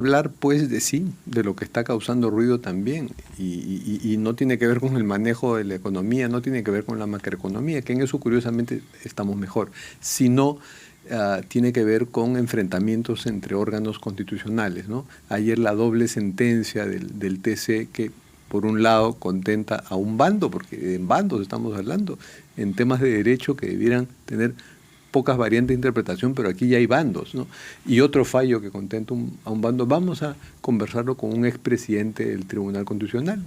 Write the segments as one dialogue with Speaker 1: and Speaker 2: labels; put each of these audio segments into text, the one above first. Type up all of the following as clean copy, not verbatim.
Speaker 1: hablar pues de sí, de lo que está causando ruido también, y no tiene que ver con el manejo de la economía, no tiene que ver con la macroeconomía, que en eso curiosamente estamos mejor, sino tiene que ver con enfrentamientos entre órganos constitucionales, ¿no? Ayer la doble sentencia del TC que por un lado contenta a un bando, porque en bandos estamos hablando, en temas de derecho que debieran tener pocas variantes de interpretación, pero aquí ya hay bandos, ¿no? Y otro fallo que contenta a un bando, vamos a conversarlo con un expresidente del Tribunal Constitucional,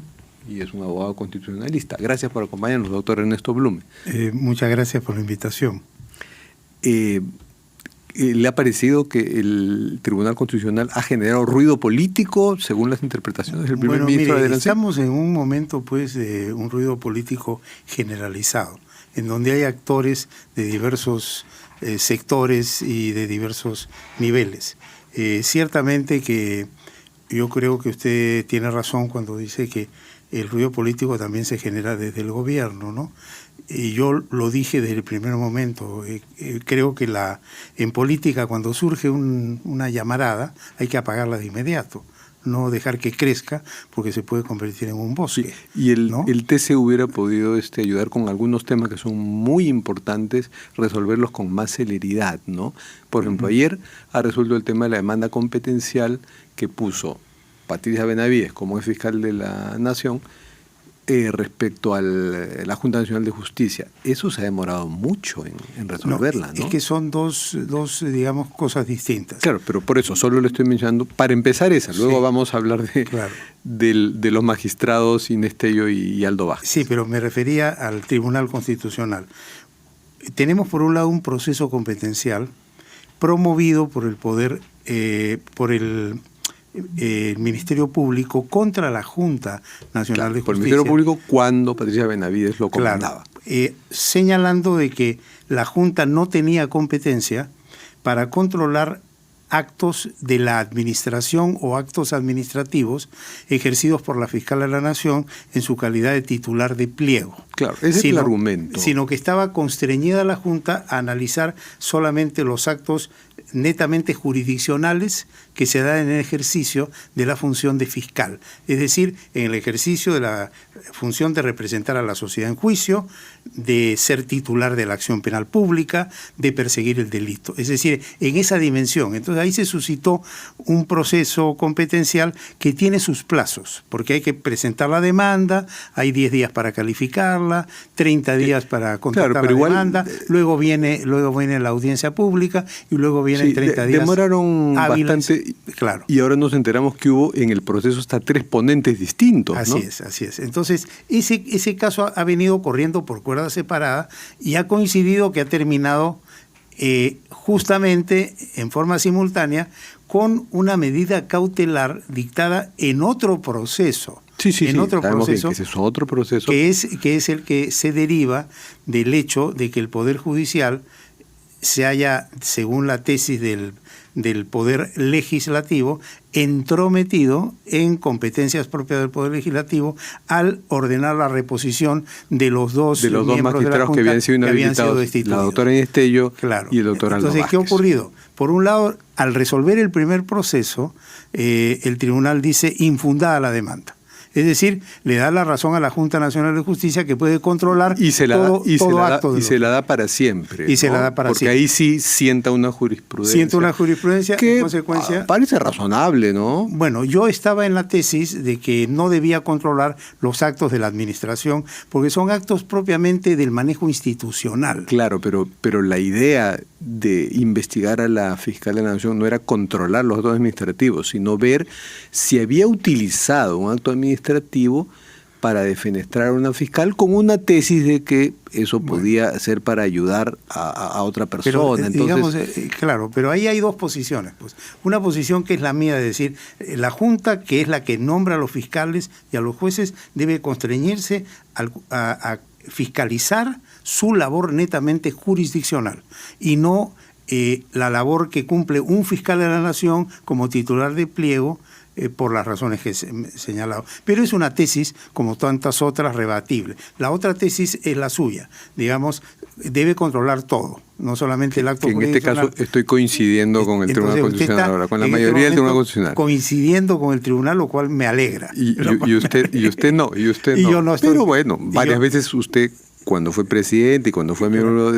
Speaker 1: y es un abogado constitucionalista. Gracias por acompañarnos, doctor Ernesto Blume.
Speaker 2: Muchas gracias por la invitación.
Speaker 1: ¿Le ha parecido que el Tribunal Constitucional ha generado ruido político según las interpretaciones del primer ministro de la Nación?
Speaker 2: Estamos en un momento pues de un ruido político generalizado, en donde hay actores de diversos sectores y de diversos niveles. Ciertamente que yo creo que usted tiene razón cuando dice que el ruido político también se genera desde el gobierno, ¿no? Y yo lo dije desde el primer momento. Creo que en política cuando surge una llamarada hay que apagarla de inmediato, no dejar que crezca porque se puede convertir en un bosque.
Speaker 1: Sí. Y
Speaker 2: ¿no?
Speaker 1: el TC hubiera podido ayudar con algunos temas que son muy importantes, resolverlos con más celeridad, ¿no? Por ejemplo, ayer ha resuelto el tema de la demanda competencial que puso Patricia Benavides como es fiscal de la Nación respecto a la Junta Nacional de Justicia. Eso se ha demorado mucho en resolverla, ¿no?
Speaker 2: Es que son dos, digamos, cosas distintas.
Speaker 1: Claro, pero por eso solo le estoy mencionando, para empezar esa, luego vamos a hablar de los magistrados Inestello y Aldo Vázquez.
Speaker 2: Sí, pero me refería al Tribunal Constitucional. Tenemos por un lado un proceso competencial promovido por el poder, por el Ministerio Público contra la Junta Nacional de Justicia.
Speaker 1: Por el Ministerio Público cuando Patricia Benavides lo comandaba.
Speaker 2: Señalando de que la Junta no tenía competencia para controlar actos de la administración o actos administrativos ejercidos por la fiscal de la Nación en su calidad de titular de pliego.
Speaker 1: Claro, ese es el argumento.
Speaker 2: Sino que estaba constreñida la Junta a analizar solamente los actos netamente jurisdiccionales que se dan en el ejercicio de la función de fiscal, es decir, en el ejercicio de la función de representar a la sociedad en juicio, de ser titular de la acción penal pública, de perseguir el delito, es decir, en esa dimensión. Entonces ahí se suscitó un proceso competencial que tiene sus plazos, porque hay que presentar la demanda, hay 10 días para calificarla, 30 días para contestar la demanda, luego viene la audiencia pública y luego vienen 30 días.
Speaker 1: Demoraron bastante,
Speaker 2: claro.
Speaker 1: Y ahora nos enteramos que hubo en el proceso hasta 3 ponentes distintos, ¿no?
Speaker 2: Así es. Entonces, ese caso ha venido corriendo por cuerda separada y ha coincidido que ha terminado justamente en forma simultánea con una medida cautelar dictada en otro proceso.
Speaker 1: Otro proceso, que es otro proceso.
Speaker 2: Que es el que se deriva del hecho de que el Poder Judicial se haya, según la tesis del Poder Legislativo, entrometido en competencias propias del Poder Legislativo al ordenar la reposición de los dos
Speaker 1: magistrados de la Junta que habían sido destituidos. La doctora Inestello y el doctor Aldo Vázquez.
Speaker 2: Entonces, ¿qué ha ocurrido? Por un lado, al resolver el primer proceso, el tribunal dice infundada la demanda. Es decir, le da la razón a la Junta Nacional de Justicia que puede controlar todo acto.
Speaker 1: Y se la da para siempre.
Speaker 2: Y se la da para
Speaker 1: Porque
Speaker 2: siempre.
Speaker 1: Ahí sí sienta una jurisprudencia.
Speaker 2: Sienta una jurisprudencia
Speaker 1: que
Speaker 2: en consecuencia.
Speaker 1: Parece razonable, ¿no?
Speaker 2: Bueno, yo estaba en la tesis de que no debía controlar los actos de la administración porque son actos propiamente del manejo institucional.
Speaker 1: Claro, pero la idea de investigar a la fiscal de la Nación no era controlar los actos administrativos, sino ver si había utilizado un acto administrativo para defenestrar a una fiscal con una tesis de que eso podía ser para ayudar a otra persona.
Speaker 2: Pero,
Speaker 1: entonces,
Speaker 2: digamos, claro, pero ahí hay dos posiciones. Pues. Una posición que es la mía, de decir, la Junta, que es la que nombra a los fiscales y a los jueces, debe constreñirse a fiscalizar su labor netamente jurisdiccional y no la labor que cumple un fiscal de la Nación como titular de pliego por las razones que he señalado. Pero es una tesis, como tantas otras, rebatible. La otra tesis es la suya. Digamos, debe controlar todo, no solamente el acto
Speaker 1: que en este
Speaker 2: jurisdiccional.
Speaker 1: caso estoy coincidiendo con el Tribunal Constitucional ahora, con la mayoría del Tribunal Constitucional.
Speaker 2: Coincidiendo con el Tribunal, lo cual me alegra.
Speaker 1: Y usted no.
Speaker 2: Yo no estoy,
Speaker 1: pero bueno, varias veces usted, cuando fue presidente y cuando fue miembro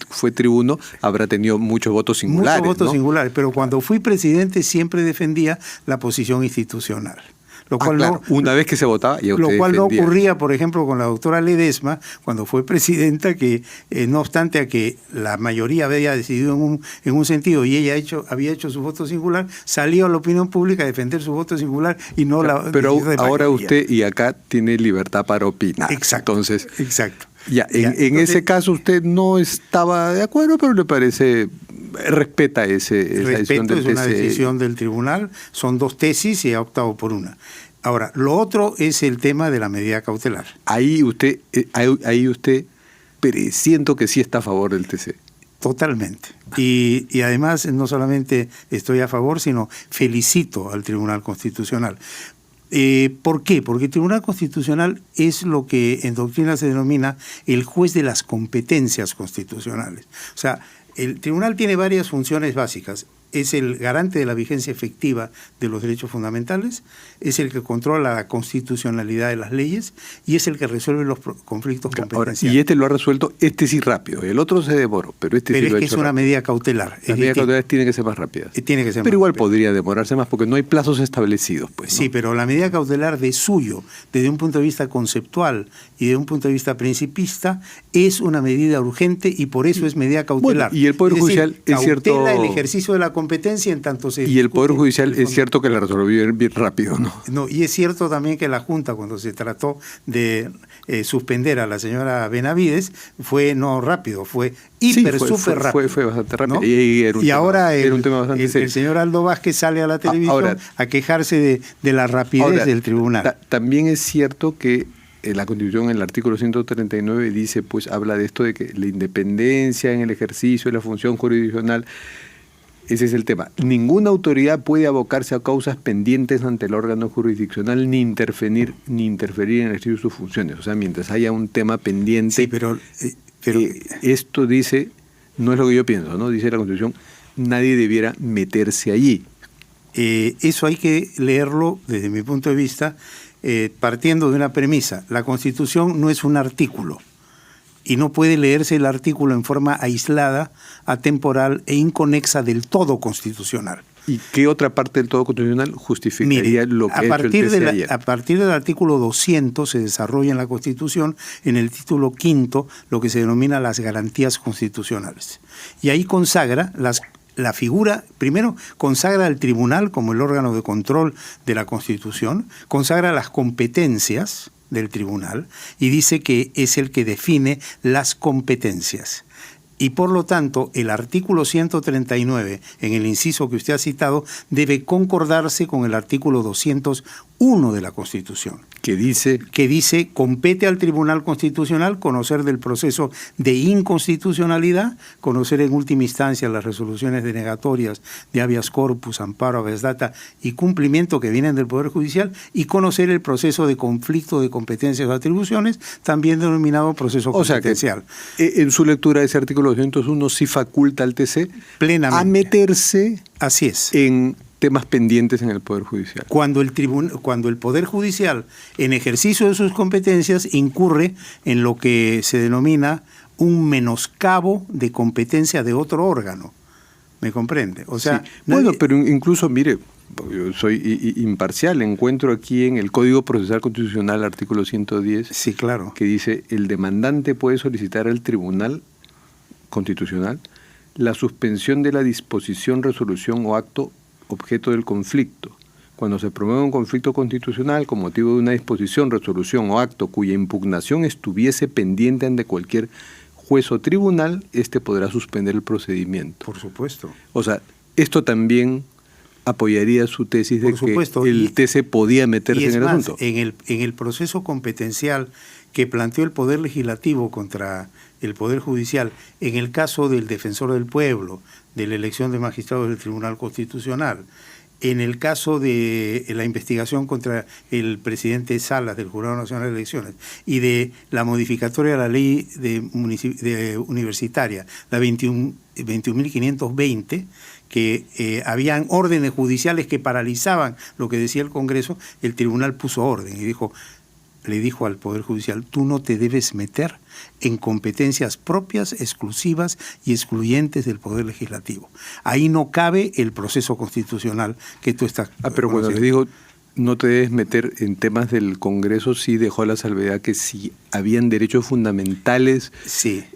Speaker 1: fue tribuno, habrá tenido muchos votos singulares.
Speaker 2: Muchos votos
Speaker 1: ¿no?
Speaker 2: singulares, pero cuando fui presidente siempre defendía la posición institucional. Lo cual
Speaker 1: claro, una vez que se votaba, ya usted
Speaker 2: lo cual
Speaker 1: defendía.
Speaker 2: No ocurría, por ejemplo, con la doctora Ledesma, cuando fue presidenta, que no obstante a que la mayoría había decidido en un sentido y ella había hecho su voto singular, salió a la opinión pública a defender su voto singular y no
Speaker 1: claro,
Speaker 2: la...
Speaker 1: Pero ahora usted y acá tiene libertad para opinar.
Speaker 2: Exacto.
Speaker 1: Entonces,
Speaker 2: exacto.
Speaker 1: En ese caso usted no estaba de acuerdo, pero le parece... Respeta esa decisión del TC.
Speaker 2: Es una decisión del tribunal, son 2 tesis y ha optado por una. Ahora, lo otro es el tema de la medida cautelar.
Speaker 1: Ahí usted siento que sí está a favor del TC.
Speaker 2: Totalmente. Y además no solamente estoy a favor, sino felicito al Tribunal Constitucional. ¿Por qué? Porque el Tribunal Constitucional es lo que en doctrina se denomina el juez de las competencias constitucionales. O sea, el tribunal tiene varias funciones básicas. Es el garante de la vigencia efectiva de los derechos fundamentales, es el que controla la constitucionalidad de las leyes y es el que resuelve los conflictos competenciales.
Speaker 1: Ahora, y este lo ha resuelto, sí rápido, el otro se demoró, pero sí lo ha hecho rápido.
Speaker 2: Pero es que es una medida cautelar.
Speaker 1: Las medidas cautelares tienen que ser más rápidas.
Speaker 2: Tiene que ser
Speaker 1: pero
Speaker 2: más
Speaker 1: igual
Speaker 2: rápido.
Speaker 1: Podría demorarse más porque no hay plazos establecidos. Pues, ¿no?
Speaker 2: Sí, pero la medida cautelar de suyo, desde un punto de vista conceptual y desde un punto de vista principista, es una medida urgente y por eso es medida cautelar.
Speaker 1: Bueno, y el Poder Judicial es cierto...
Speaker 2: Cautela el ejercicio de la competencia en tanto se...
Speaker 1: Y el Poder Judicial es cierto que la resolvió bien rápido, ¿no?
Speaker 2: No, y es cierto también que la Junta, cuando se trató de suspender a la señora Benavides, fue no rápido, fue súper rápido.
Speaker 1: Fue bastante rápido.
Speaker 2: ¿No?
Speaker 1: Y
Speaker 2: ahora
Speaker 1: era un tema bastante serio.
Speaker 2: El señor Aldo Vázquez sale a la televisión a quejarse de la rapidez del tribunal.
Speaker 1: También es cierto que la Constitución, en el artículo 139, dice, pues habla de esto de que la independencia en el ejercicio de la función jurisdiccional. Ese es el tema. Ninguna autoridad puede abocarse a causas pendientes ante el órgano jurisdiccional ni interferir en el ejercicio de sus funciones. O sea, mientras haya un tema pendiente.
Speaker 2: Sí, pero
Speaker 1: esto dice, no es lo que yo pienso, ¿no? Dice la Constitución, nadie debiera meterse allí.
Speaker 2: Eso hay que leerlo desde mi punto de vista, partiendo de una premisa. La Constitución no es un artículo. Y no puede leerse el artículo en forma aislada, atemporal e inconexa del todo constitucional.
Speaker 1: ¿Y qué otra parte del todo constitucional justificaría lo que ha hecho el TC ayer?
Speaker 2: A partir del artículo 200 se desarrolla en la Constitución, en el título 5, lo que se denomina las garantías constitucionales. Y ahí consagra la figura, primero consagra al tribunal como el órgano de control de la Constitución, consagra las competencias del tribunal y dice que es el que define las competencias. Y por lo tanto, el artículo 139, en el inciso que usted ha citado, debe concordarse con el artículo 201 de la Constitución. Que dice, compete al Tribunal Constitucional conocer del proceso de inconstitucionalidad, conocer en última instancia las resoluciones denegatorias de habeas corpus, amparo, habeas data y cumplimiento que vienen del Poder Judicial y conocer el proceso de conflicto de competencias o atribuciones, también denominado proceso competencial.
Speaker 1: O sea que en su lectura de ese artículo 201 sí faculta al TC plenamente a meterse
Speaker 2: Así es.
Speaker 1: en temas pendientes en el Poder Judicial.
Speaker 2: Cuando el Poder Judicial, en ejercicio de sus competencias, incurre en lo que se denomina un menoscabo de competencia de otro órgano. ¿Me comprende? O sea,
Speaker 1: sí. Bueno, pero incluso, mire, yo soy imparcial, encuentro aquí en el Código Procesal Constitucional, artículo 110,
Speaker 2: sí, claro,
Speaker 1: que dice, el demandante puede solicitar al Tribunal Constitucional la suspensión de la disposición, resolución o acto objeto del conflicto, cuando se promueve un conflicto constitucional con motivo de una disposición, resolución o acto cuya impugnación estuviese pendiente ante cualquier juez o tribunal, podrá suspender el procedimiento.
Speaker 2: Por supuesto.
Speaker 1: O sea, esto también apoyaría su tesis de que el TC podía meterse en el asunto.
Speaker 2: En el proceso competencial que planteó el Poder Legislativo contra el Poder Judicial, en el caso del Defensor del Pueblo, de la elección de magistrados del Tribunal Constitucional, en el caso de la investigación contra el presidente Salas del Jurado Nacional de Elecciones y de la modificatoria de la ley universitaria, la 21.520, que habían órdenes judiciales que paralizaban lo que decía el Congreso, el tribunal puso orden y le dijo al Poder Judicial: tú no te debes meter en competencias propias, exclusivas y excluyentes del Poder Legislativo. Ahí no cabe el proceso constitucional que tú estás...
Speaker 1: pero cuando le digo no te debes meter en temas del Congreso, sí dejó la salvedad que si habían derechos fundamentales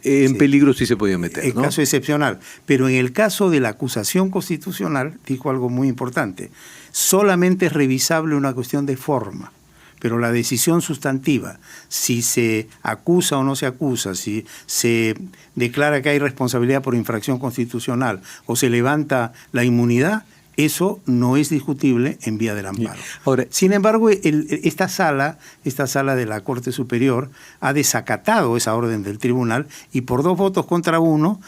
Speaker 1: en peligro sí se podía meter, ¿no?
Speaker 2: En caso excepcional. Pero en el caso de la acusación constitucional dijo algo muy importante: solamente es revisable una cuestión de forma, pero la decisión sustantiva, si se acusa o no se acusa, si se declara que hay responsabilidad por infracción constitucional o se levanta la inmunidad, eso no es discutible en vía del amparo. Ahora, sin embargo, esta sala de la Corte Superior ha desacatado esa orden del tribunal y por 2 votos contra 1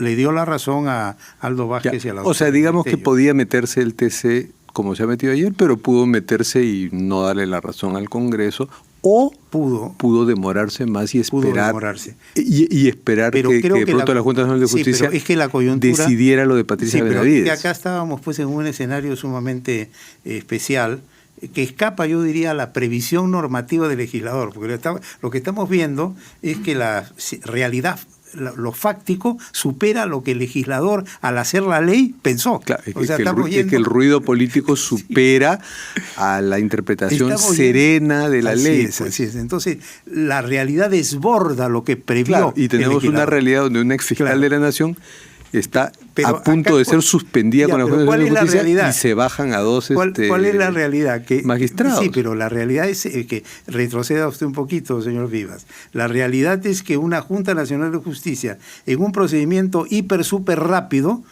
Speaker 2: le dio la razón a Aldo Vázquez y a la...
Speaker 1: O sea, digamos que podía meterse el TC como se ha metido ayer, pero pudo meterse y no darle la razón al Congreso, o pudo demorarse más y esperar y esperar que de pronto la Junta Nacional de Justicia decidiera lo de Patricia Benavides.
Speaker 2: Pero acá estábamos pues en un escenario sumamente especial que escapa, yo diría, a la previsión normativa del legislador, porque lo que estamos viendo es que la realidad, lo fáctico, supera lo que el legislador al hacer la ley pensó.
Speaker 1: Claro, es que el ruido político supera a la interpretación serena de la ley.
Speaker 2: Así es. Entonces, la realidad desborda lo que previó.
Speaker 1: Claro, y tenemos una realidad donde un exfiscal de la Nación está a punto de ser suspendida con la Junta Nacional de Justicia y se bajan a 2
Speaker 2: ¿Cuál es la realidad?
Speaker 1: Magistrados.
Speaker 2: Sí, pero la realidad es que retroceda usted un poquito, señor Vivas. La realidad es que una Junta Nacional de Justicia, en un procedimiento súper rápido,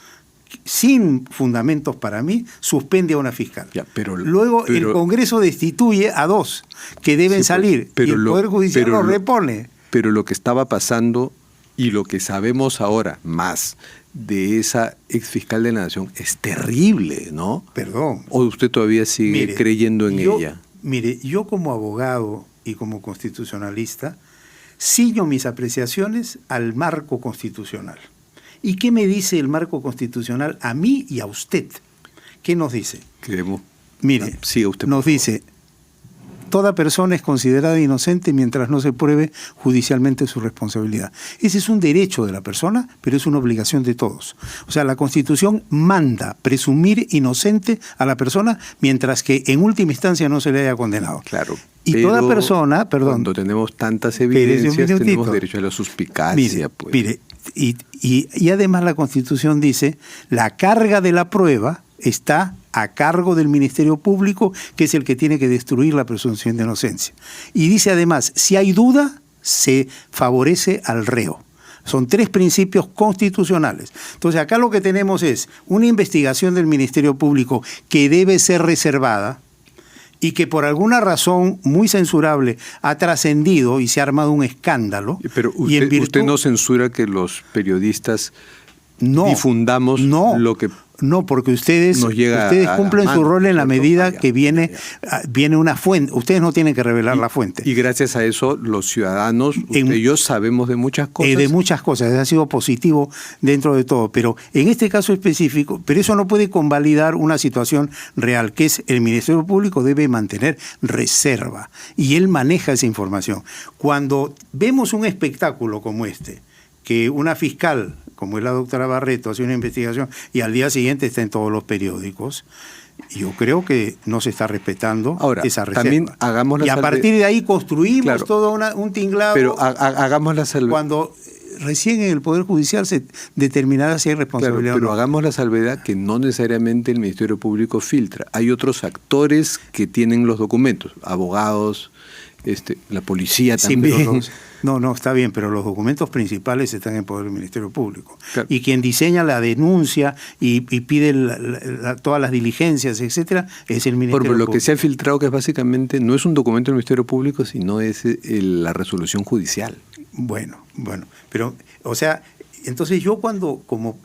Speaker 2: sin fundamentos para mí, suspende a una fiscal. Luego el Congreso destituye a 2 que deben salir y el Poder Judicial lo repone.
Speaker 1: Pero lo que estaba pasando y lo que sabemos ahora más de esa exfiscal de la Nación es terrible, ¿no?
Speaker 2: Perdón.
Speaker 1: ¿O usted todavía sigue creyendo en ella?
Speaker 2: Mire, yo como abogado y como constitucionalista ciño mis apreciaciones al marco constitucional. ¿Y qué me dice el marco constitucional a mí y a usted? ¿Qué nos dice? Mire, nos dice: toda persona es considerada inocente mientras no se pruebe judicialmente su responsabilidad. Ese es un derecho de la persona, pero es una obligación de todos. O sea, la Constitución manda presumir inocente a la persona mientras que en última instancia no se le haya condenado.
Speaker 1: Claro.
Speaker 2: Y toda persona,
Speaker 1: cuando tenemos tantas evidencias, tenemos derecho a la suspicacia.
Speaker 2: Mire, y además la Constitución dice: la carga de la prueba está a cargo del Ministerio Público, que es el que tiene que destruir la presunción de inocencia. Y dice además: si hay duda, se favorece al reo. Son 3 principios constitucionales. Entonces acá lo que tenemos es una investigación del Ministerio Público que debe ser reservada y que por alguna razón muy censurable ha trascendido y se ha armado un escándalo.
Speaker 1: Pero usted no censura que los periodistas difundamos lo que...
Speaker 2: No, porque ustedes cumplen su rol en la medida que viene una fuente. Ustedes no tienen que revelar la fuente.
Speaker 1: Y gracias a eso los ciudadanos, ellos sabemos de muchas cosas.
Speaker 2: De muchas cosas, ha sido positivo dentro de todo. Pero en este caso específico, pero eso no puede convalidar una situación real, que es el Ministerio Público debe mantener reserva. Y él maneja esa información. Cuando vemos un espectáculo como este, que una fiscal, como es la doctora Barreto, hace una investigación y al día siguiente está en todos los periódicos, yo creo que no se está respetando esa reserva. También hagamos a partir de ahí construimos todo un tinglado.
Speaker 1: Pero hagamos la salvedad.
Speaker 2: Cuando recién en el Poder Judicial se determinará si hay responsabilidad
Speaker 1: pero
Speaker 2: o no.
Speaker 1: Hagamos la salvedad que no necesariamente el Ministerio Público filtra. Hay otros actores que tienen los documentos, abogados, la policía también.
Speaker 2: No, está bien, pero los documentos principales están en poder del Ministerio Público. Claro. Y quien diseña la denuncia y pide todas las diligencias, etcétera, es el Ministerio Público.
Speaker 1: Pero lo que se ha filtrado, que es básicamente, no es un documento del Ministerio Público, sino es la resolución judicial.
Speaker 2: Bueno, pero, o sea, entonces yo como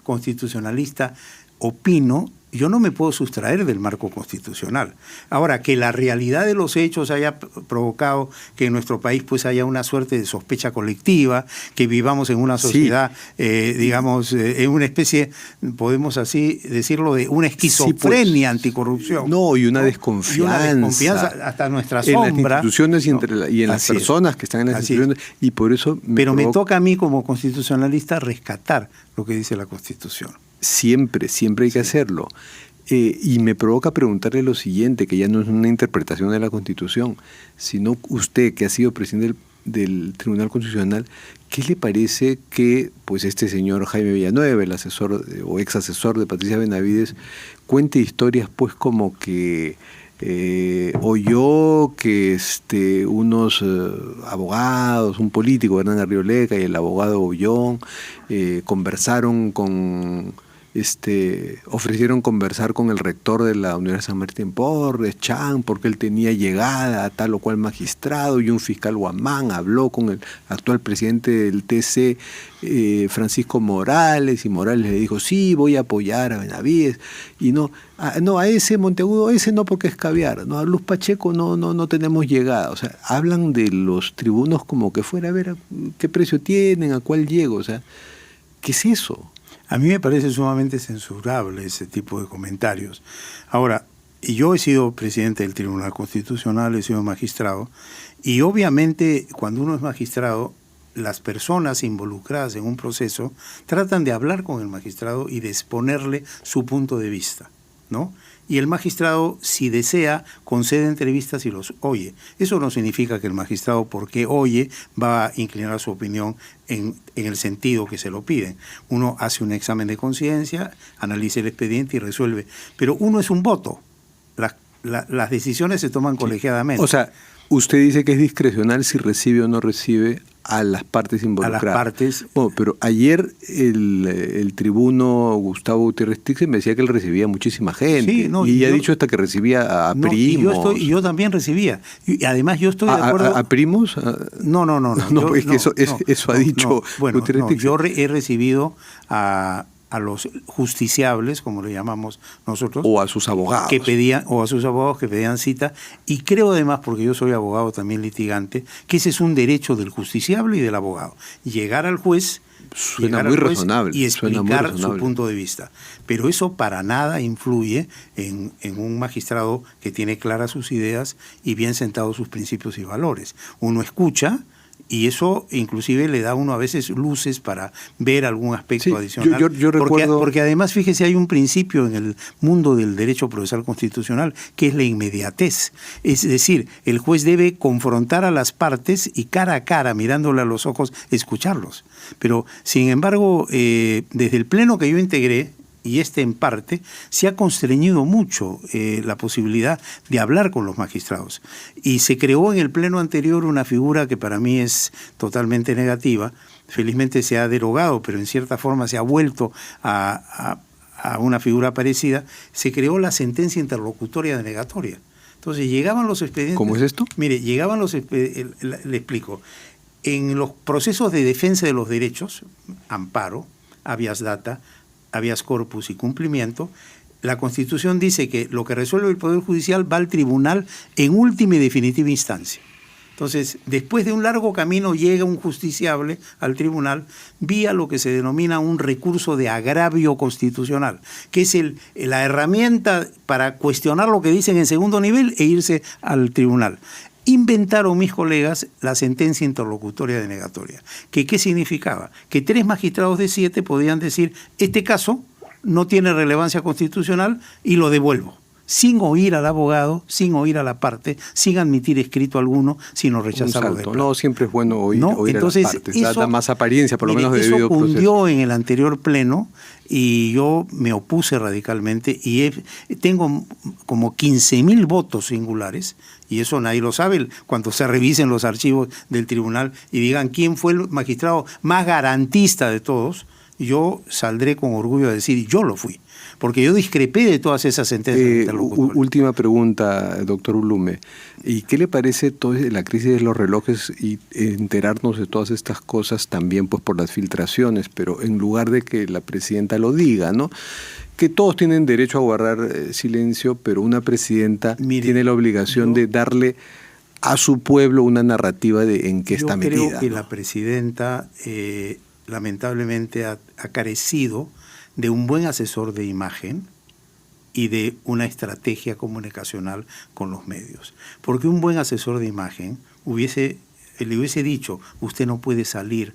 Speaker 2: constitucionalista opino yo no me puedo sustraer del marco constitucional. Ahora, que la realidad de los hechos haya provocado que en nuestro país pues haya una suerte de sospecha colectiva, que vivamos en una sociedad, digamos, en una especie, podemos así decirlo, de una esquizofrenia anticorrupción.
Speaker 1: No, y una desconfianza.
Speaker 2: Y una desconfianza hasta nuestra sombra.
Speaker 1: En las instituciones y en las personas que están en las instituciones. Y por eso
Speaker 2: me toca a mí como constitucionalista rescatar lo que dice la Constitución.
Speaker 1: Siempre hay que hacerlo. Y me provoca preguntarle lo siguiente, que ya no es una interpretación de la Constitución, sino usted, que ha sido presidente del Tribunal Constitucional, ¿qué le parece que pues este señor Jaime Villanueva, el asesor o ex asesor de Patricia Benavides, cuente historias pues como que oyó que unos abogados, un político, Hernán Arrioleca, y el abogado Ollón, conversaron con... ofrecieron conversar con el rector de la Universidad San Martín Porres, Chan, porque él tenía llegada a tal o cual magistrado, y un fiscal Guamán habló con el actual presidente del TC, Francisco Morales, y Morales le dijo, sí, voy a apoyar a Benavides, y no a ese Monteagudo, ese no porque es caviar, no, a Luz Pacheco no tenemos llegada. O sea, hablan de los tribunos como que fuera a ver qué precio tienen, a cuál llego, o sea, ¿qué es eso?
Speaker 2: A mí me parece sumamente censurable ese tipo de comentarios. Ahora, yo he sido presidente del Tribunal Constitucional, he sido magistrado, y obviamente cuando uno es magistrado, las personas involucradas en un proceso tratan de hablar con el magistrado y de exponerle su punto de vista, ¿no? Y el magistrado, si desea, concede entrevistas y los oye. Eso no significa que el magistrado, porque oye, va a inclinar su opinión en el sentido que se lo piden. Uno hace un examen de conciencia, analiza el expediente y resuelve. Pero uno es un voto. Las decisiones se toman colegiadamente.
Speaker 1: O sea, usted dice que es discrecional si recibe o no recibe a las partes involucradas.
Speaker 2: A las partes.
Speaker 1: Bueno, pero ayer el tribuno Gustavo Gutiérrez Tixen me decía que él recibía muchísima gente. Sí, no, y ha dicho hasta que recibía a primos.
Speaker 2: Y yo también recibía. Y además yo estoy de acuerdo.
Speaker 1: ¿A primos?
Speaker 2: No.
Speaker 1: No, es que eso ha dicho Gutiérrez Tixen.
Speaker 2: Yo he recibido a los justiciables, como le llamamos nosotros,
Speaker 1: o a sus abogados
Speaker 2: que pedían cita, y creo además, porque yo soy abogado también litigante, que ese es un derecho del justiciable y del abogado, llegar al juez,
Speaker 1: suena muy razonable
Speaker 2: y explicar su punto de vista. Pero eso para nada influye en un magistrado que tiene claras sus ideas y bien sentados sus principios y valores. Uno escucha, y eso inclusive le da a uno a veces luces para ver algún aspecto adicional.
Speaker 1: Yo recuerdo...
Speaker 2: porque además, fíjese, hay un principio en el mundo del derecho procesal constitucional que es la inmediatez. Es decir, el juez debe confrontar a las partes y cara a cara, mirándole a los ojos, escucharlos. Pero, sin embargo, desde el pleno que yo integré, y en parte, se ha constreñido mucho la posibilidad de hablar con los magistrados. Y se creó en el pleno anterior una figura que para mí es totalmente negativa. Felizmente se ha derogado, pero en cierta forma se ha vuelto a una figura parecida. Se creó la sentencia interlocutoria denegatoria. Entonces llegaban los expedientes...
Speaker 1: ¿Cómo es esto?
Speaker 2: Mire, llegaban los expedientes, le explico. En los procesos de defensa de los derechos, amparo, habeas data, habeas corpus y cumplimiento, la Constitución dice que lo que resuelve el Poder Judicial va al tribunal en última y definitiva instancia. Entonces, después de un largo camino llega un justiciable al tribunal vía lo que se denomina un recurso de agravio constitucional, que es la herramienta para cuestionar lo que dicen en segundo nivel e irse al tribunal. Inventaron mis colegas la sentencia interlocutoria denegatoria. ¿Qué significaba? Que 3 magistrados de 7 podían decir, este caso no tiene relevancia constitucional y lo devuelvo, sin oír al abogado, sin oír a la parte, sin admitir escrito alguno, sino rechazarlo de plano.
Speaker 1: No, siempre es bueno oír a las partes, da más apariencia, por lo menos, de debido proceso.
Speaker 2: Eso cundió en el anterior pleno y yo me opuse radicalmente y tengo como 15.000 votos singulares, y eso nadie lo sabe cuando se revisen los archivos del tribunal y digan quién fue el magistrado más garantista de todos. Yo saldré con orgullo a decir, yo lo fui, porque yo discrepé de todas esas sentencias interlocutorias.
Speaker 1: Última pregunta, doctor Ulume. ¿Y qué le parece toda la crisis de los relojes y enterarnos de todas estas cosas también pues por las filtraciones, pero en lugar de que la presidenta lo diga, ¿no? que todos tienen derecho a guardar silencio, pero una presidenta tiene la obligación de darle a su pueblo una narrativa de en qué está metida.
Speaker 2: Yo creo que la presidenta lamentablemente ha carecido de un buen asesor de imagen y de una estrategia comunicacional con los medios. Porque un buen asesor de imagen le hubiese dicho, usted no puede salir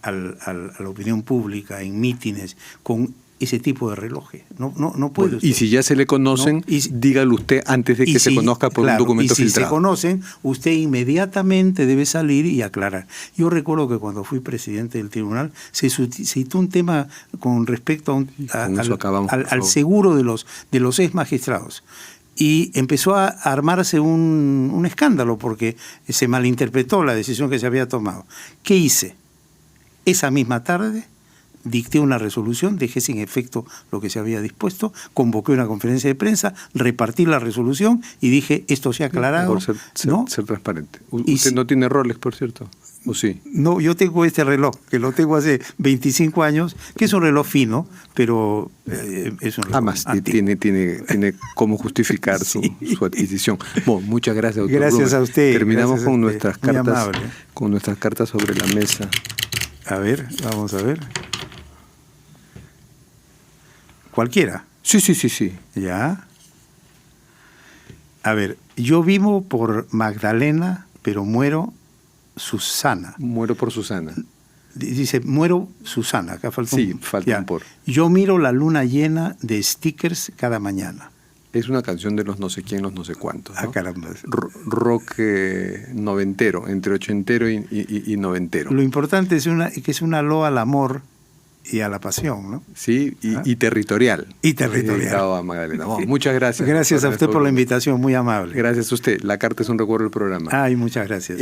Speaker 2: a la opinión pública en mítines con ese tipo de relojes. No puede usted.
Speaker 1: Y si ya se le conocen, dígalo usted antes de que se conozca por un documento filtrado.
Speaker 2: Si se conocen, usted inmediatamente debe salir y aclarar. Yo recuerdo que cuando fui presidente del tribunal se citó un tema con respecto al seguro de los ex magistrados. Y empezó a armarse un escándalo porque se malinterpretó la decisión que se había tomado. ¿Qué hice? Esa misma tarde dicté una resolución, dejé sin efecto lo que se había dispuesto, convoqué una conferencia de prensa, repartí la resolución y dije, esto se ha aclarado.
Speaker 1: Por ser transparente.
Speaker 2: Y
Speaker 1: ¿Usted no tiene roles, por cierto? ¿O sí?
Speaker 2: No, yo tengo este reloj, que lo tengo hace 25 años, que es un reloj fino, pero es un reloj
Speaker 1: Además, tiene cómo justificar su adquisición. Bueno, muchas gracias, doctor.
Speaker 2: Gracias a usted.
Speaker 1: Terminamos con nuestras cartas sobre la mesa.
Speaker 2: A ver, vamos a ver. ¿Cualquiera?
Speaker 1: Sí.
Speaker 2: ¿Ya? A ver, yo vivo por Magdalena, pero muero Susana.
Speaker 1: Muero por Susana.
Speaker 2: Dice, muero Susana. Acá falta
Speaker 1: falta un por.
Speaker 2: Yo miro la luna llena de stickers cada mañana.
Speaker 1: Es una canción de los no sé quién, los no sé cuántos, ¿no?
Speaker 2: Ah, caramba.
Speaker 1: Rock noventero, entre ochentero y noventero.
Speaker 2: Lo importante es que es una loa al amor y a la pasión, ¿no?
Speaker 1: Sí, y territorial.
Speaker 2: Y territorial.
Speaker 1: Dedicado a Magdalena. Bueno, muchas gracias.
Speaker 2: Gracias a usted por la invitación, muy amable.
Speaker 1: Gracias a usted. La carta es un recuerdo del programa.
Speaker 2: Ay, muchas gracias.